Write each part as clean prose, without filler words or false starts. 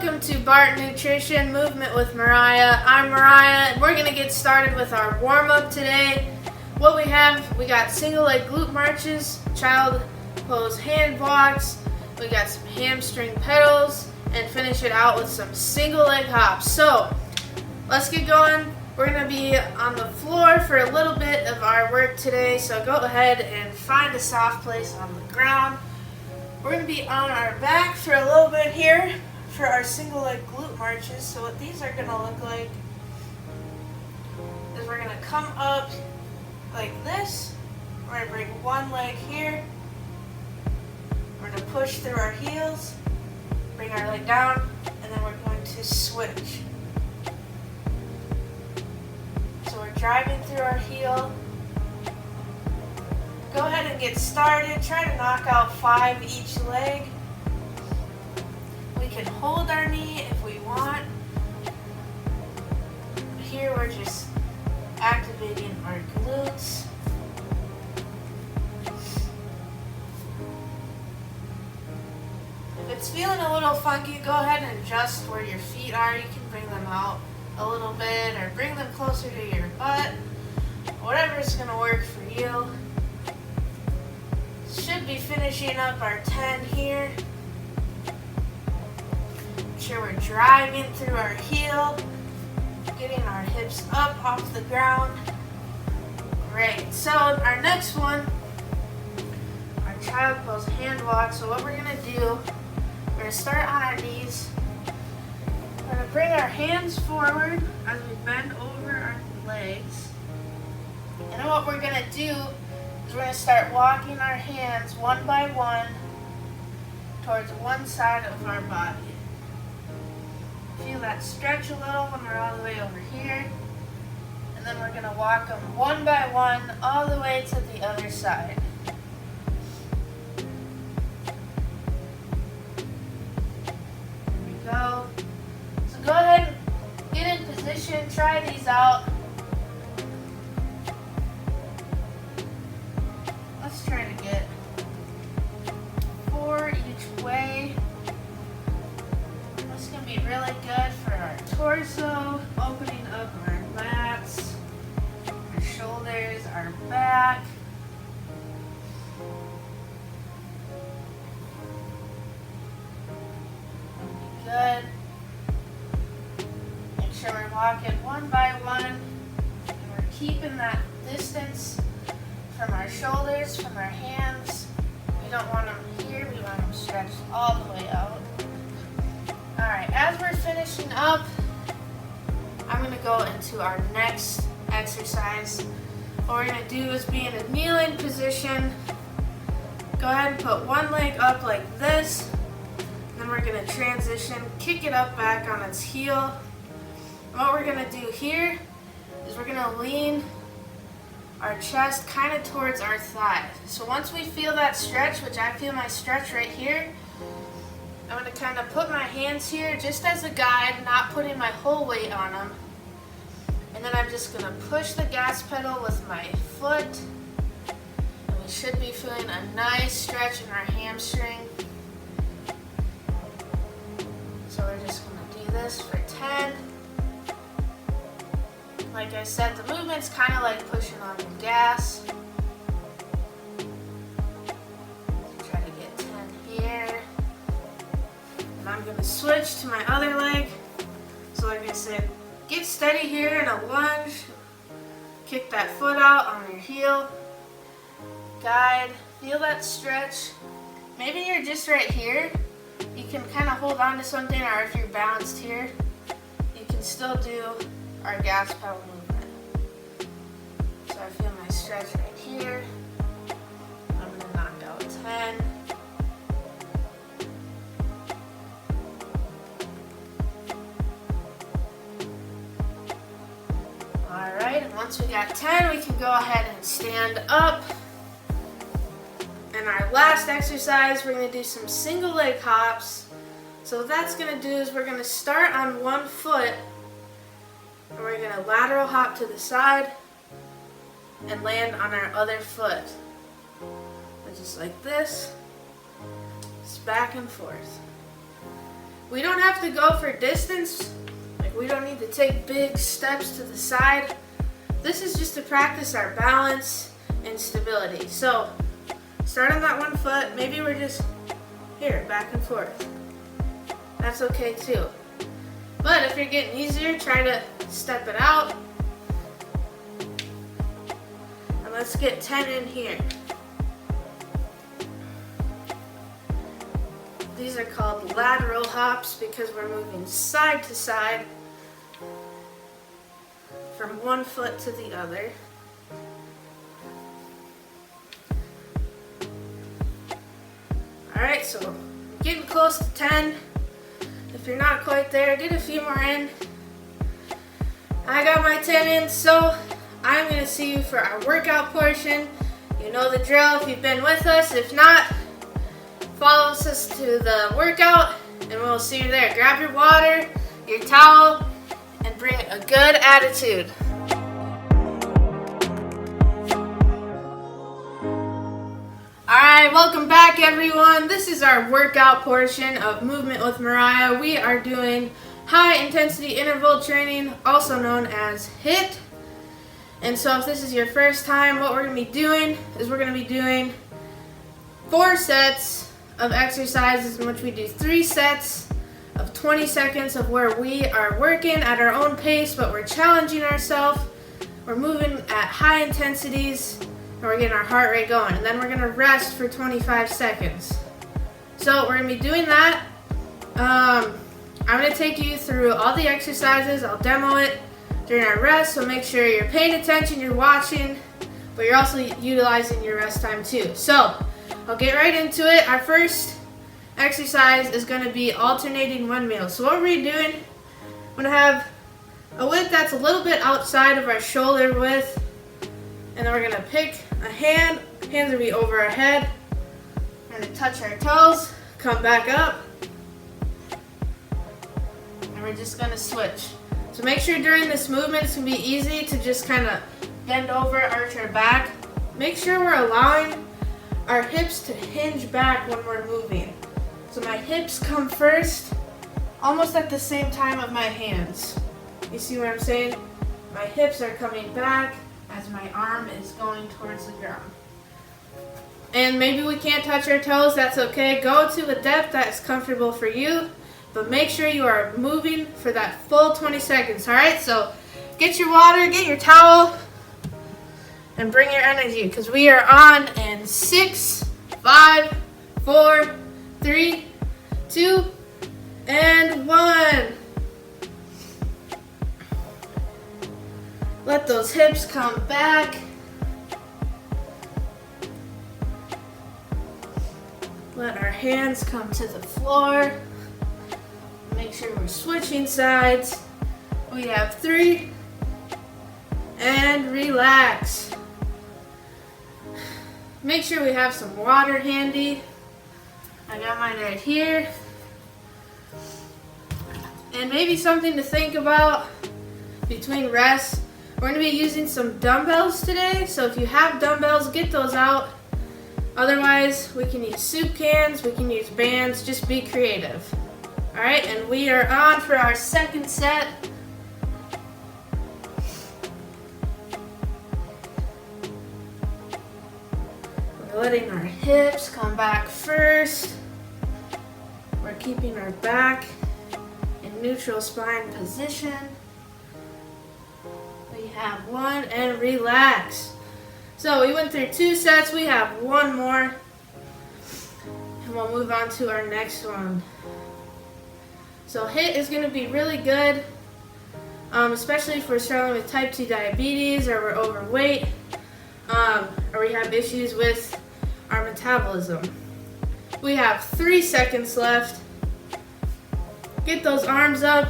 welcome to Bart Nutrition Movement with Marya. I'm Marya, and we're going to get started with our warm-up today. What we got single leg glute marches, child pose hand walks, we got some hamstring pedals, and finish it out with some single leg hops. So, let's get going. We're going to be on the floor for a little bit of our work today, so go ahead and find a soft place on the ground. We're going to be on our back for a little bit here for our single leg glute marches. So what these are going to look like is we're going to come up like this. We're going to bring one leg here. We're going to push through our heels, bring our leg down, and then we're going to switch. So we're driving through our heel. Go ahead and get started. Try to knock out 5 each leg. We can hold our knee if we want. Here we're just activating our glutes. If it's feeling a little funky, go ahead and adjust where your feet are. You can bring them out a little bit or bring them closer to your butt. Whatever's going to work for you. Should be finishing up our 10 here. Make sure we're driving through our heel, getting our hips up off the ground. Great. So our next one, our child pose hand walk. So what we're going to do, we're going to start on our knees. We're going to bring our hands forward as we bend over our legs. And then what we're going to do is we're going to start walking our hands one by one towards one side of our body. Feel that stretch a little when we're all the way over here. And then we're going to walk them one by one all the way to the other side. There we go. So go ahead and get in position, try these out. Let's try to get 4 each way. This is going to be really good for our torso, opening up our lats, our shoulders, our back. Good. Make sure we're walking one by one, and we're keeping that distance from our shoulders, from our hands. We don't want them here, we want them stretched all the way out. Alright, as we're finishing up, I'm going to go into our next exercise. What we're going to do is be in a kneeling position. Go ahead and put one leg up like this. Then we're going to transition, kick it up back on its heel. And what we're going to do here is we're going to lean our chest kind of towards our thighs. So once we feel that stretch, which I feel my stretch right here, I'm going to kind of put my hands here just as a guide, not putting my whole weight on them. And then I'm just going to push the gas pedal with my foot. And we should be feeling a nice stretch in our hamstring. So we're just going to do this for 10. Like I said, the movement's kind of like pushing on the gas. Try to get 10 here. And I'm going to switch to my other leg. So like I said, get steady here in a lunge. Kick that foot out on your heel. Guide. Feel that stretch. Maybe you're just right here. You can kind of hold on to something, or if you're balanced here, you can still do our gas pedal movement. So I feel my stretch right here. I'm going to knock out 10. Alright, and once we got 10, we can go ahead and stand up. And our last exercise, we're going to do some single leg hops. So what that's going to do is we're going to start on one foot. And we're going to lateral hop to the side and land on our other foot. And just like this, just back and forth. We don't have to go for distance. Like, we don't need to take big steps to the side. This is just to practice our balance and stability. So start on that one foot. Maybe we're just here, back and forth. That's okay too. But if you're getting easier, try to step it out. And let's get 10 in here. These are called lateral hops because we're moving side to side from one foot to the other. Alright, so I'm getting close to 10. If you're not quite there, get a few more in. I got my 10 in, so I'm going to see you for our workout portion. You know the drill if you've been with us. If not, follow us to the workout and we'll see you there. Grab your water, your towel, and bring a good attitude. Alright, welcome back everyone. This is our workout portion of Movement with Marya. We are doing high intensity interval training, also known as HIIT. And so if this is your first time, what we're going to be doing is we're going to be doing 4 sets of exercises in which we do 3 sets of 20 seconds of where we are working at our own pace, but we're challenging ourselves. We're moving at high intensities and we're getting our heart rate going. And then we're going to rest for 25 seconds. So we're going to be doing that. I'm going to take you through all the exercises. I'll demo it during our rest, so make sure you're paying attention, you're watching, but you're also utilizing your rest time too. So I'll get right into it. Our first exercise is going to be alternating windmills. So what we're doing, I'm going to have a width that's a little bit outside of our shoulder width, and then we're going to pick a hand. Hands will be over our head. We're going to touch our toes, come back up, and we're just going to switch. So make sure during this movement it's going to be easy to just kind of bend over, arch our back. Make sure we're allowing our hips to hinge back when we're moving. So my hips come first, almost at the same time of my hands. You see what I'm saying? My hips are coming back as my arm is going towards the ground. And maybe we can't touch our toes, that's okay. Go to a depth that is comfortable for you, but make sure you are moving for that full 20 seconds, all right? So get your water, get your towel, and bring your energy, because we are on in 6, 5, 4, 3, 2, and 1. Let those hips come back. Let our hands come to the floor. Make sure we're switching sides. We have 3, and relax. Make sure we have some water handy. I got mine right here. And maybe something to think about between rests. We're going to be using some dumbbells today. So if you have dumbbells, get those out. Otherwise, we can use soup cans, we can use bands, just be creative. All right, and we are on for our second set. We're letting our hips come back first. We're keeping our back in neutral spine position. We have 1, and relax. So we went through 2 sets, we have 1 more. And we'll move on to our next one. So HIIT is going to be really good, especially if we're struggling with type 2 diabetes, or we're overweight, or we have issues with our metabolism. We have 3 seconds left. Get those arms up.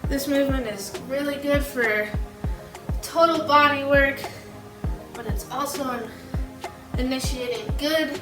This movement is really good for total body work, but it's also initiating good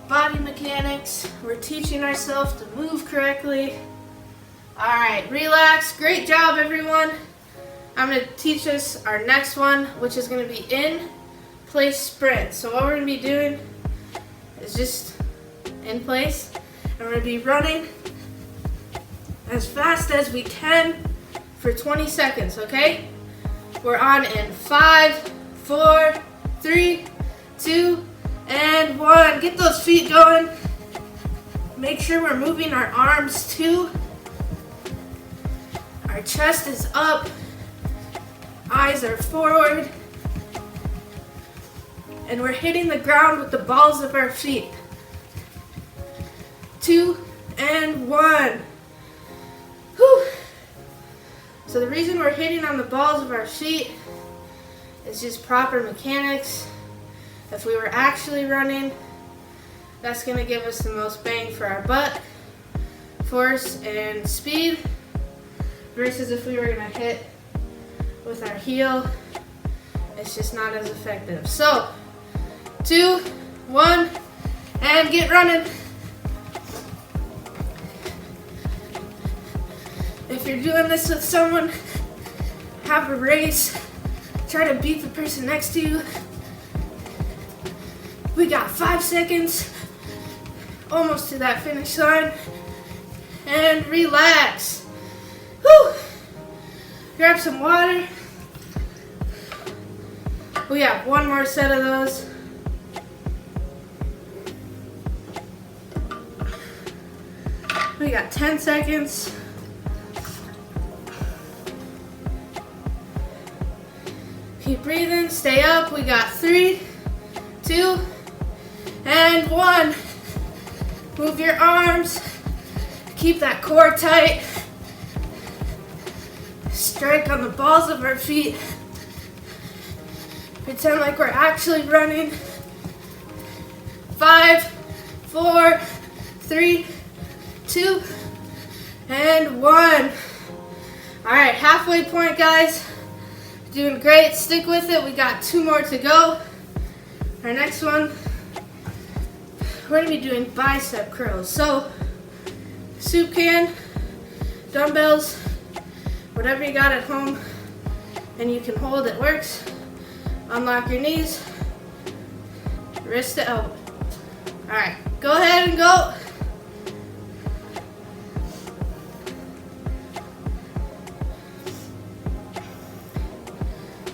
body mechanics. We're teaching ourselves to move correctly. All right, relax. Great job, everyone. I'm going to teach us our next one, which is going to be in place sprint. So what we're going to be doing is just in place. And we're gonna be running as fast as we can for 20 seconds, okay? We're on in 5, 4, 3, 2, and 1. Get those feet going. Make sure we're moving our arms too. Our chest is up. Eyes are forward. And we're hitting the ground with the balls of our feet. 2 and 1. Whew. So the reason we're hitting on the balls of our feet is just proper mechanics. If we were actually running, that's going to give us the most bang for our butt, force and speed, versus if we were going to hit with our heel, it's just not as effective. So 2, 1, and get running. If you're doing this with someone, have a race. Try to beat the person next to you. We got 5 seconds, almost to that finish line. And relax. Whew. Grab some water. We have one more set of those. We got 10 seconds. Keep breathing, stay up. We got 3, 2, and 1. Move your arms. Keep that core tight. Strike on the balls of our feet. Pretend like we're actually running. 5, 4, 3, 2, and 1. All right, halfway point, guys. Doing great, stick with it. We got 2 more to go. Our next one, we're gonna be doing bicep curls. So, soup can, dumbbells, whatever you got at home and you can hold, it works. Unlock your knees, wrist to elbow. All right, go ahead and go.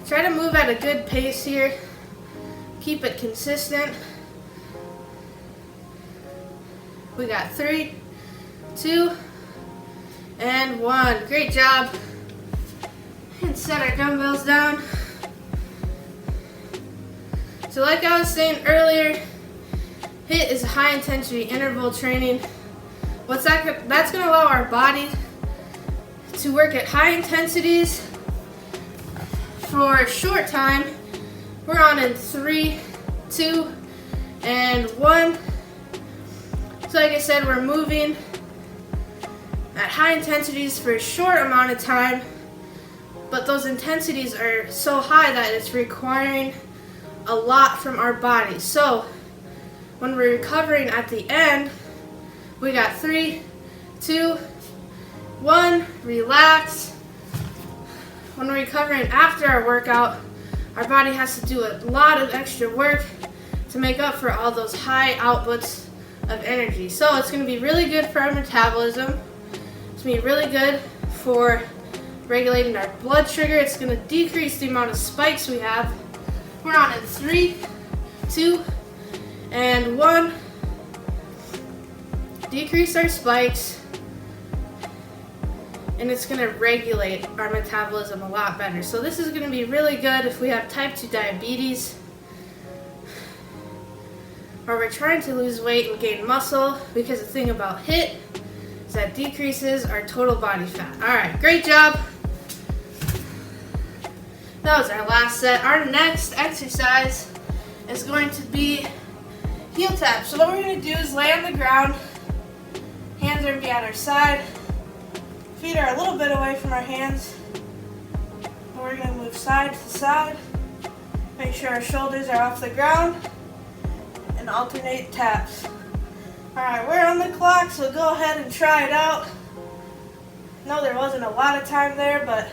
Try to move at a good pace here. Keep it consistent. We got 3, 2, and 1. Great job. And set our dumbbells down. So like I was saying earlier, HIIT is high intensity interval training. That's going to allow our body to work at high intensities for a short time. We're on in 3, 2, and 1. So like I said, we're moving at high intensities for a short amount of time, but those intensities are so high that it's requiring a lot from our body. So when we're recovering at the end, we got 3, 2, 1, relax. When we're recovering after our workout, our body has to do a lot of extra work to make up for all those high outputs of energy. So it's going to be really good for our metabolism. It's going to be really good for regulating our blood sugar. It's going to decrease the amount of spikes we have. We're on in 3, 2, and 1. Decrease our spikes. And it's going to regulate our metabolism a lot better. So this is going to be really good if we have type 2 diabetes, or we're trying to lose weight and gain muscle, because the thing about HIIT is that decreases our total body fat. All right, great job. That was our last set. Our next exercise is going to be heel taps. So what we're going to do is lay on the ground. Hands are going to be at our side. Feet are a little bit away from our hands. And we're going to move side to side. Make sure our shoulders are off the ground. And alternate taps. Alright, we're on the clock, so go ahead and try it out. No, there wasn't a lot of time there, but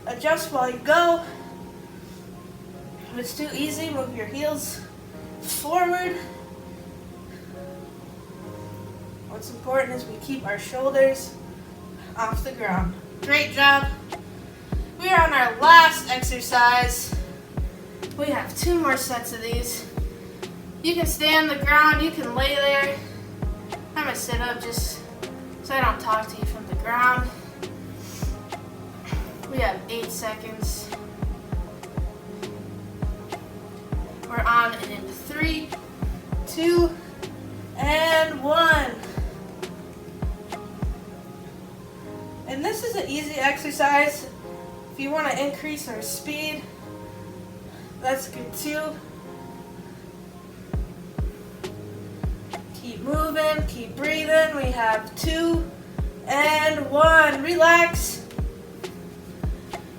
adjust while you go. If it's too easy, move your heels forward. What's important is we keep our shoulders off the ground. Great job. We are on our last exercise. We have 2 more sets of these. You can stay on the ground, you can lay there. I'm gonna sit up just so I don't talk to you from the ground. We have 8 seconds. We're on in 3, 2, and 1. And this is an easy exercise. If you want to increase our speed, that's good too. Keep moving, keep breathing. We have 2 and 1. Relax.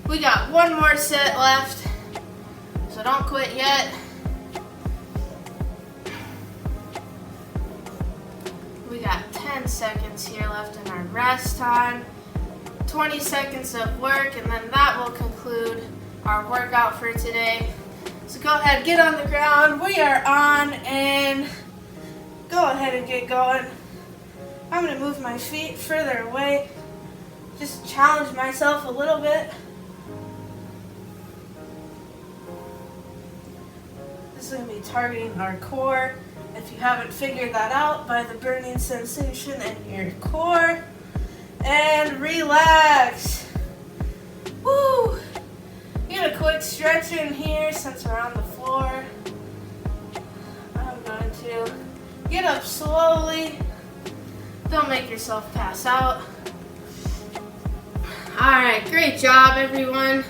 We got 1 more set left, so don't quit yet. We got 10 seconds here left in our rest time. 20 seconds of work, and then that will conclude our workout for today. So go ahead, get on the ground. We are on, and go ahead and get going. I'm going to move my feet further away. Just challenge myself a little bit. This is going to be targeting our core. If you haven't figured that out, by the burning sensation in your core. And relax. Woo! Get a quick stretch in here since we're on the floor. I'm going to get up slowly. Don't make yourself pass out. Alright, great job everyone.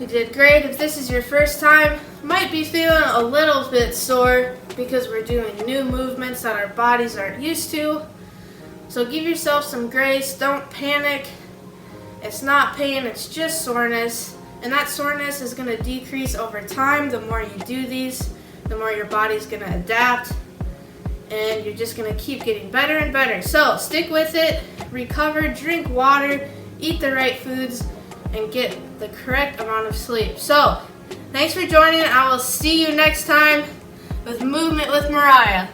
You did great. If this is your first time, you might be feeling a little bit sore because we're doing new movements that our bodies aren't used to. So give yourself some grace, don't panic. It's not pain, it's just soreness. And that soreness is going to decrease over time. The more you do these, the more your body's going to adapt. And you're just going to keep getting better and better. So stick with it, recover, drink water, eat the right foods, and get the correct amount of sleep. So thanks for joining. I will see you next time with Movement with Marya.